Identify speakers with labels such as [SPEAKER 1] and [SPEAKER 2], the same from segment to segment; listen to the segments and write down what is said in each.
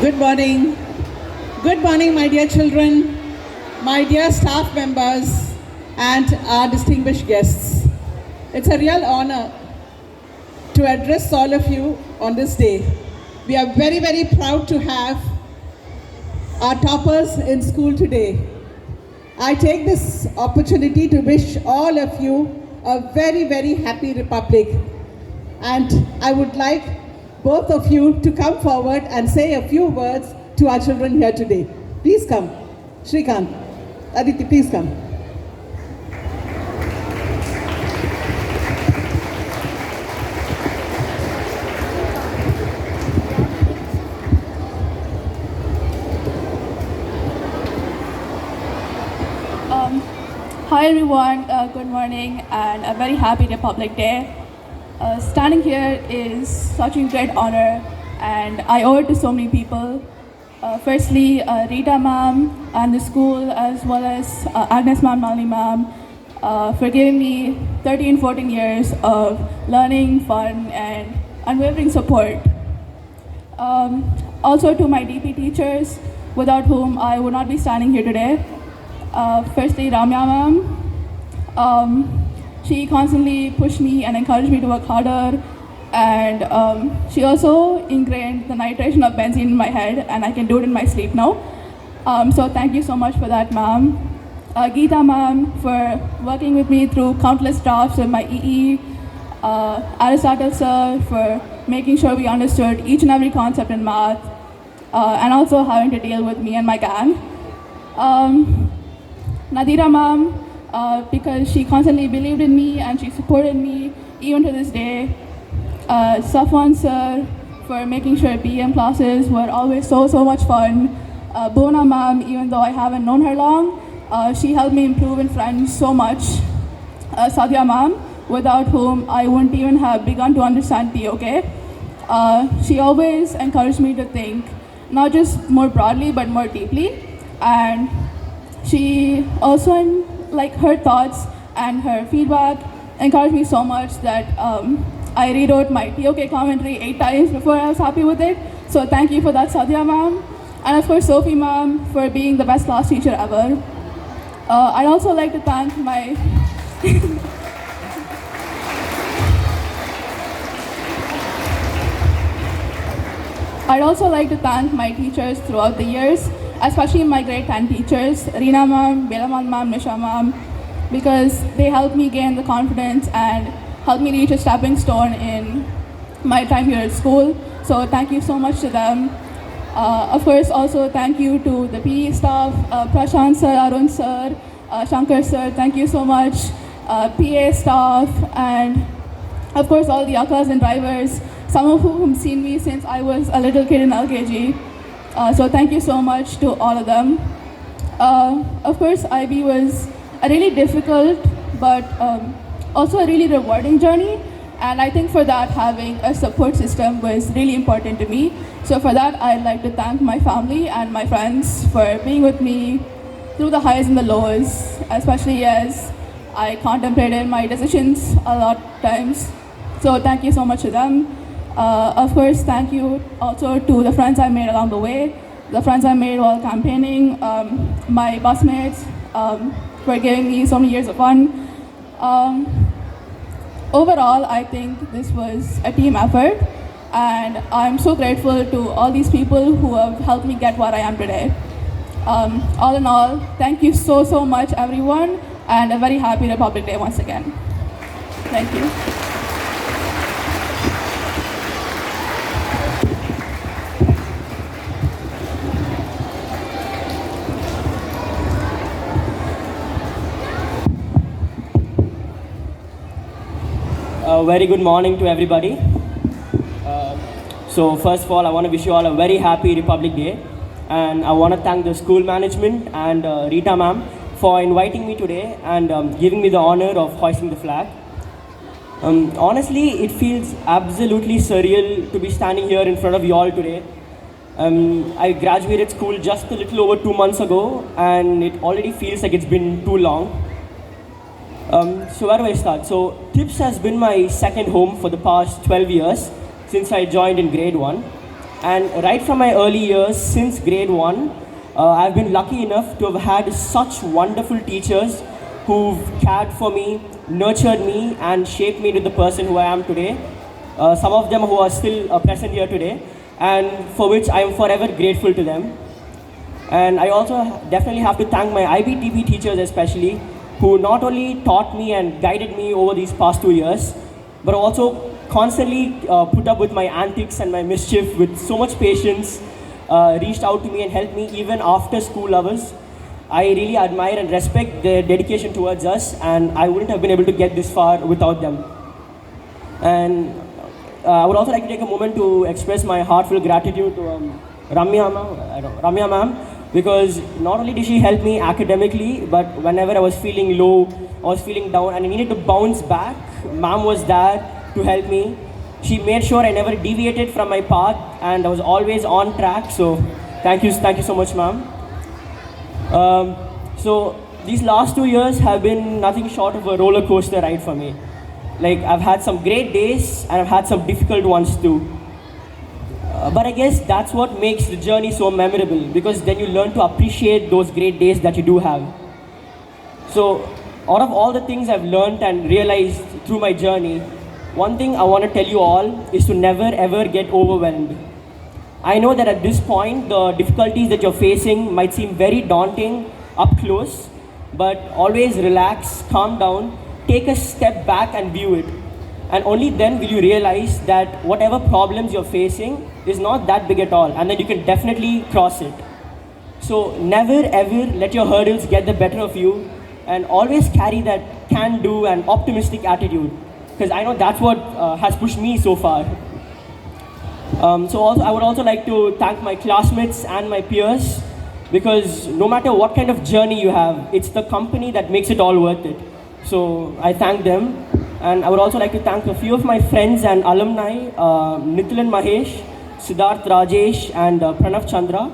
[SPEAKER 1] Good morning. Good morning, my dear children, my dear staff members, and our distinguished guests. It's a real honor to address all of you on this day. We are very, very proud to have our toppers in school today. I take this opportunity to wish all of you a very, very happy Republic. And I would like both of you to come forward and say a few words to our children here today. Please come. Shrikant, Aditi, please come.
[SPEAKER 2] Hi everyone, good morning and a very happy Republic Day. Standing here is such a great honor and I owe it to so many people. Firstly, Rita ma'am and the school as well as Agnes ma'am, Malini ma'am for giving me 13, 14 years of learning, fun and unwavering support. Also to my DP teachers without whom I would not be standing here today. Firstly, Ramya ma'am. She constantly pushed me and encouraged me to work harder, and she also ingrained the nitration of benzene in my head, and I can do it in my sleep now. So thank you so much for that, ma'am. Geeta ma'am for working with me through countless drafts of my EE. Aristotle sir for making sure we understood each and every concept in math, and also having to deal with me and my gang. Nadira ma'am, because she constantly believed in me and she supported me even to this day. Safwan sir for making sure BM classes were always so much fun. Bona ma'am, even though I haven't known her long, she helped me improve in French so much. Sadhya ma'am, without whom I wouldn't even have begun to understand POK. She always encouraged me to think not just more broadly but more deeply, and she also, like, her thoughts and her feedback encouraged me so much that I rewrote my POK commentary 8 times before I was happy with it. So thank you for that, Sadhya ma'am. And of course, Sophie ma'am for being the best class teacher ever. I'd also like to thank my I'd also like to thank my teachers throughout the years, especially my grade 10 teachers, Reena ma'am, Belaman ma'am, Nisha ma'am, because they helped me gain the confidence and helped me reach a stepping stone in my time here at school. So thank you so much to them. Of course, also thank you to the PE staff, Prashant sir, Arun sir, Shankar sir, thank you so much, PA staff, and of course all the akkas and drivers, some of whom have seen me since I was a little kid in LKG. So thank you so much to all of them. Of course, IB was a really difficult but also a really rewarding journey. And I think for that, having a support system was really important to me. So for that, I'd like to thank my family and my friends for being with me through the highs and the lows, especially as I contemplated my decisions a lot of times. So thank you so much to them. Of course, thank you also to the friends I made along the way, the friends I made while campaigning, my busmates for giving me so many years of fun. Overall, I think this was a team effort, and I'm so grateful to all these people who have helped me get where I am today. All in all, thank you so much, everyone, and a very happy Republic Day once again. Thank you.
[SPEAKER 3] Very good morning to everybody. So first of all, I want to wish you all a very happy Republic Day, and I want to thank the school management and Rita ma'am for inviting me today and giving me the honor of hoisting the flag. Honestly, it feels absolutely surreal to be standing here in front of you all today. I graduated school just a little over 2 months ago, and it already feels like it's been too long. So where do I start? So TIPS has been my second home for the past 12 years since I joined in grade 1. And right from my early years, since grade 1, I've been lucky enough to have had such wonderful teachers who've cared for me, nurtured me, and shaped me into the person who I am today. Some of them who are still present here today, and for which I am forever grateful to them. And I also definitely have to thank my IBTB teachers especially, who not only taught me and guided me over these past 2 years, but also constantly put up with my antics and my mischief with so much patience, reached out to me and helped me even after school hours. I really admire and respect their dedication towards us, and I wouldn't have been able to get this far without them. And I would also like to take a moment to express my heartfelt gratitude to Ramya ma'am, because not only did she help me academically, but whenever I was feeling low, I was feeling down, and I needed to bounce back, ma'am was there to help me. She made sure I never deviated from my path, and I was always on track. So thank you so much, ma'am. So these last 2 years have been nothing short of a roller coaster ride for me. Like, I've had some great days and I've had some difficult ones too. But I guess that's what makes the journey so memorable, because then you learn to appreciate those great days that you do have. So out of all the things I've learned and realized through my journey, one thing I want to tell you all is to never ever get overwhelmed. I know that at this point, the difficulties that you're facing might seem very daunting up close, but always relax, calm down, take a step back and view it. And only then will you realize that whatever problems you're facing is not that big at all, and that you can definitely cross it. So never ever let your hurdles get the better of you, and always carry that can-do and optimistic attitude, because I know that's what has pushed me so far. I would also like to thank my classmates and my peers, because no matter what kind of journey you have, it's the company that makes it all worth it. So I thank them. And I would also like to thank a few of my friends and alumni, Nitil and Mahesh, Siddharth Rajesh, and Pranav Chandra.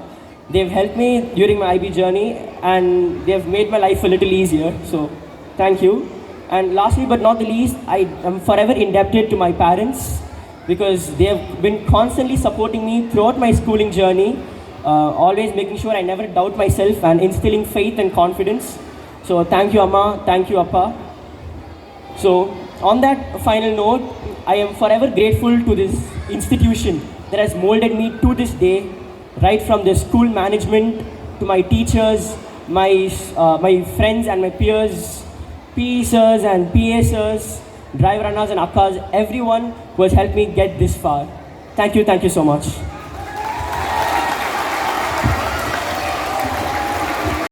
[SPEAKER 3] They've helped me during my IB journey, and they've made my life a little easier. So thank you. And lastly but not the least, I am forever indebted to my parents, because they have been constantly supporting me throughout my schooling journey, always making sure I never doubt myself and instilling faith and confidence. So thank you, Amma, thank you, Appa. So on that final note, I am forever grateful to this institution that has molded me to this day, right from the school management to my teachers, my friends and my peers, PE sirs and PA sirs, drive runners and akkas, everyone who has helped me get this far. Thank you so much.